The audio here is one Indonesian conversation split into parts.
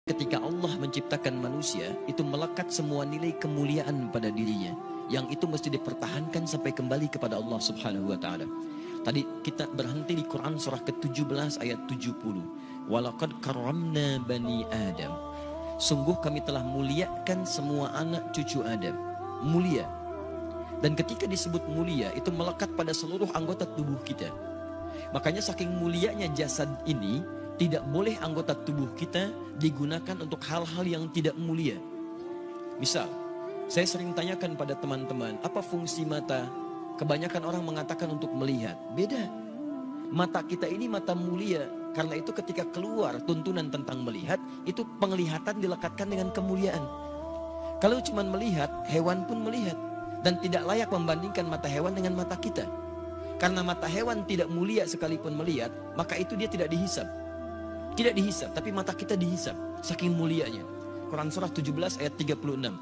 Ketika Allah menciptakan manusia, itu melekat semua nilai kemuliaan pada dirinya, yang itu mesti dipertahankan sampai kembali kepada Allah Subhanahu wa taala. Tadi kita berhenti di Quran surah ke-17 ayat 70. Walaqad karramna bani Adam. Sungguh kami telah muliakan semua anak cucu Adam. Mulia. Dan ketika disebut mulia, itu melekat pada seluruh anggota tubuh kita. Makanya saking mulianya jasad ini, tidak boleh anggota tubuh kita digunakan untuk hal-hal yang tidak mulia. Misal, saya sering tanyakan pada teman-teman, apa fungsi mata? Kebanyakan orang mengatakan untuk melihat. Beda. Mata kita ini mata mulia. Karena itu ketika keluar tuntunan tentang melihat, itu penglihatan dilekatkan dengan kemuliaan. Kalau cuma melihat, hewan pun melihat. Dan tidak layak membandingkan mata hewan dengan mata kita. Karena mata hewan tidak mulia sekalipun melihat, maka itu dia tidak dihisab. Tidak dihisab, tapi mata kita dihisab. Saking mulianya. Quran surah 17 ayat 36.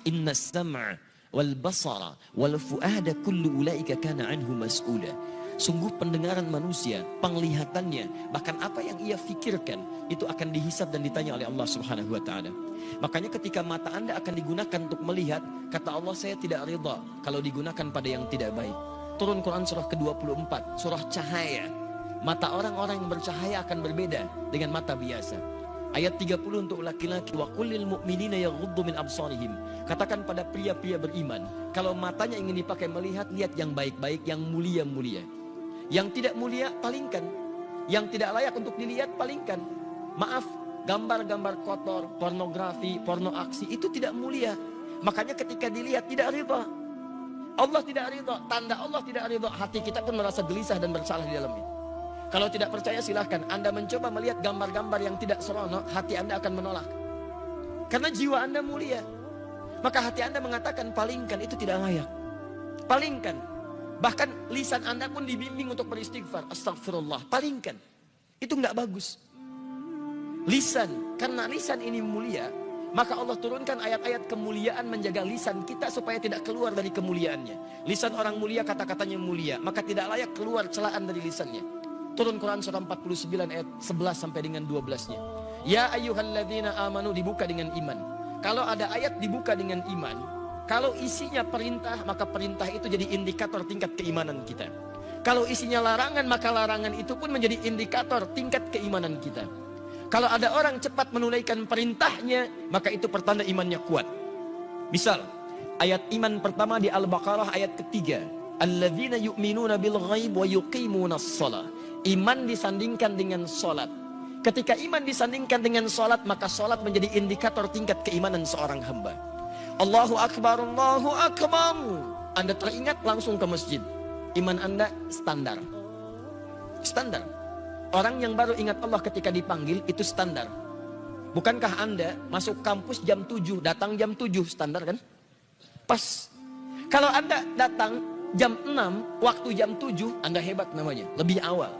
Inna sam'a wal basara wal fu'ada kullu ulaika kana anhu mas'ula. Sungguh pendengaran manusia, penglihatannya, bahkan apa yang ia fikirkan, itu akan dihisab dan ditanya oleh Allah Subhanahu wa ta'ala. Makanya ketika mata Anda akan digunakan untuk melihat, kata Allah, saya tidak ridha kalau digunakan pada yang tidak baik. Turun Quran surah ke-24, surah cahaya. Mata orang-orang yang bercahaya akan berbeda dengan mata biasa. Ayat 30 untuk laki-laki, wa kullil mu'minina yaghuddu min absarihim. Katakan pada pria-pria beriman, kalau matanya ingin dipakai melihat, lihat yang baik-baik, yang mulia-mulia. Yang tidak mulia, palingkan. Yang tidak layak untuk dilihat, palingkan. Maaf, gambar-gambar kotor, pornografi, porno aksi, itu tidak mulia. Makanya ketika dilihat tidak ridha. Allah tidak ridha, tanda Allah tidak ridha, hati kita pun merasa gelisah dan bersalah di dalamnya. Kalau tidak percaya silahkan Anda mencoba melihat gambar-gambar yang tidak seronok, hati Anda akan menolak. Karena jiwa Anda mulia. Maka hati Anda mengatakan palingkan, itu tidak layak. Palingkan. Bahkan lisan Anda pun dibimbing untuk beristighfar. Astagfirullah. Palingkan. Itu nggak bagus. Lisan. Karena lisan ini mulia, maka Allah turunkan ayat-ayat kemuliaan menjaga lisan kita supaya tidak keluar dari kemuliaannya. Lisan orang mulia kata-katanya mulia, maka tidak layak keluar celaan dari lisannya. Turun Quran surah 49 ayat 11 sampai dengan 12-nya. Ya ayyuhalladzina amanu, dibuka dengan iman. Kalau ada ayat dibuka dengan iman, kalau isinya perintah, maka perintah itu jadi indikator tingkat keimanan kita. Kalau isinya larangan, maka larangan itu pun menjadi indikator tingkat keimanan kita. Kalau ada orang cepat menunaikan perintahnya, maka itu pertanda imannya kuat. Misal, ayat iman pertama di Al-Baqarah ayat ketiga. Alladzina yu'minuna bil ghaib wa yuqimunas shalah. Iman disandingkan dengan sholat. Ketika iman disandingkan dengan sholat, maka sholat menjadi indikator tingkat keimanan seorang hamba. Allahu Akbar, Allahu Akbar. Anda teringat langsung ke masjid. Iman Anda standar. Standar. Orang yang baru ingat Allah ketika dipanggil, itu standar. Bukankah Anda masuk kampus jam 7, datang jam 7, standar kan? Pas. Kalau Anda datang jam 6, waktu jam 7, Anda hebat namanya, lebih awal.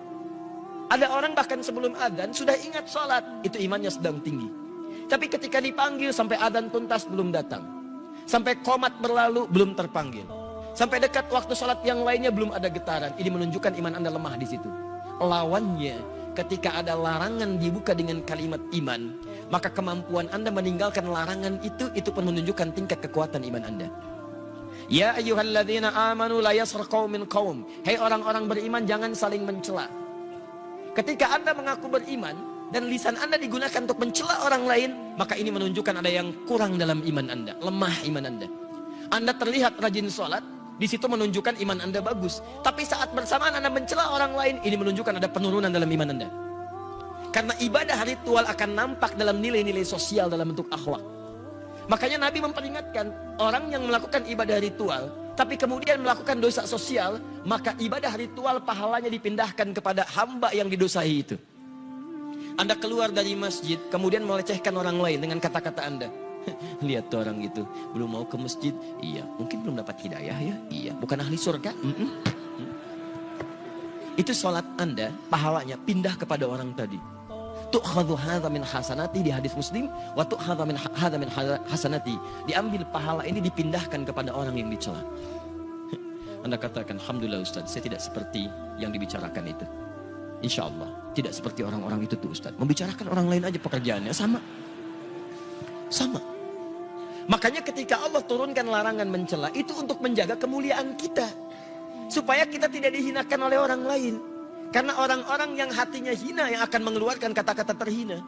Ada orang bahkan sebelum adzan sudah ingat sholat, itu imannya sedang tinggi. Tapi ketika dipanggil sampai adzan tuntas belum datang. Sampai qomat berlalu belum terpanggil. Sampai dekat waktu sholat yang lainnya belum ada getaran. Ini menunjukkan iman Anda lemah di situ. Lawannya, ketika ada larangan dibuka dengan kalimat iman, maka kemampuan Anda meninggalkan larangan itu pun menunjukkan tingkat kekuatan iman Anda. Ya ayyuhalladzina amanu la yaskhar qaumin qaum. Hei orang-orang beriman, jangan saling mencela. Ketika Anda mengaku beriman dan lisan Anda digunakan untuk mencela orang lain, maka ini menunjukkan ada yang kurang dalam iman Anda, lemah iman Anda. Anda terlihat rajin sholat, di situ menunjukkan iman Anda bagus. Tapi saat bersamaan Anda mencela orang lain, ini menunjukkan ada penurunan dalam iman Anda. Karena ibadah ritual akan nampak dalam nilai-nilai sosial dalam bentuk akhlak. Makanya Nabi memperingatkan orang yang melakukan ibadah ritual tapi kemudian melakukan dosa sosial, maka ibadah ritual pahalanya dipindahkan kepada hamba yang didosai itu. Anda keluar dari masjid kemudian melecehkan orang lain dengan kata-kata Anda. Lihat tuh orang itu belum mau ke masjid. Iya, mungkin belum dapat hidayah ya. Iya, bukan ahli surga. Itu sholat Anda pahalanya pindah kepada orang tadi. Tu'khadhu hadza min hasanati di hadis Muslim, wa tu'khadhu min hadza min hasanati. Diambil pahala ini dipindahkan kepada orang yang dicela. Anda katakan, alhamdulillah Ustaz, saya tidak seperti yang dibicarakan itu. Insya Allah tidak seperti orang-orang itu tuh Ustaz. Membicarakan orang lain aja pekerjaannya sama. Sama. Makanya ketika Allah turunkan larangan mencela, itu untuk menjaga kemuliaan kita. Supaya kita tidak dihinakan oleh orang lain. Karena orang-orang yang hatinya hina yang akan mengeluarkan kata-kata terhina.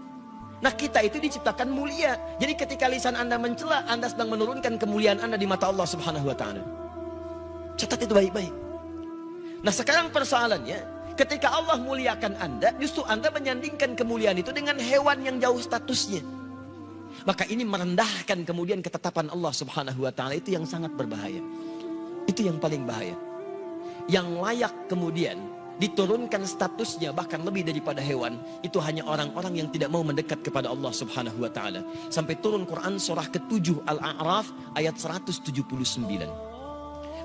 Nah, kita itu diciptakan mulia. Jadi ketika lisan Anda mencela, Anda sedang menurunkan kemuliaan Anda di mata Allah Subhanahu wa taala. Catat itu baik-baik. Nah, sekarang persoalannya, ketika Allah muliakan Anda, justru Anda menyandingkan kemuliaan itu dengan hewan yang jauh statusnya. Maka ini merendahkan kemudian ketetapan Allah Subhanahu wa taala, itu yang sangat berbahaya. Itu yang paling bahaya. Yang layak kemudian diturunkan statusnya bahkan lebih daripada hewan, itu hanya orang-orang yang tidak mau mendekat kepada Allah Subhanahu wa taala. Sampai turun Quran surah ke-7 Al-A'raf ayat 179.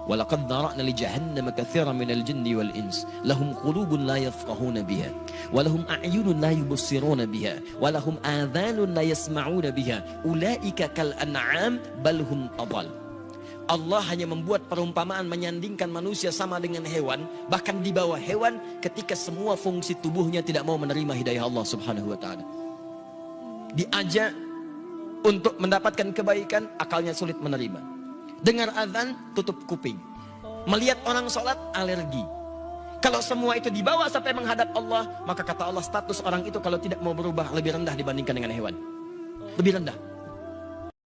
Walaqad dhara'na li jahannama katsiran minal jinni wal ins lahum qulubun la yafqahuna biha wa lahum a'yunun la yubsiruna biha wa lahum adhanun la yasma'una biha ulaika kal an'am bal hum adall. Allah hanya membuat perumpamaan menyandingkan manusia sama dengan hewan, bahkan di bawah hewan ketika semua fungsi tubuhnya tidak mau menerima hidayah Allah Subhanahu wa taala. Diajak untuk mendapatkan kebaikan, akalnya sulit menerima. Dengar azan, tutup kuping. Melihat orang sholat, alergi. Kalau semua itu dibawa sampai menghadap Allah, maka kata Allah status orang itu kalau tidak mau berubah lebih rendah dibandingkan dengan hewan. Lebih rendah.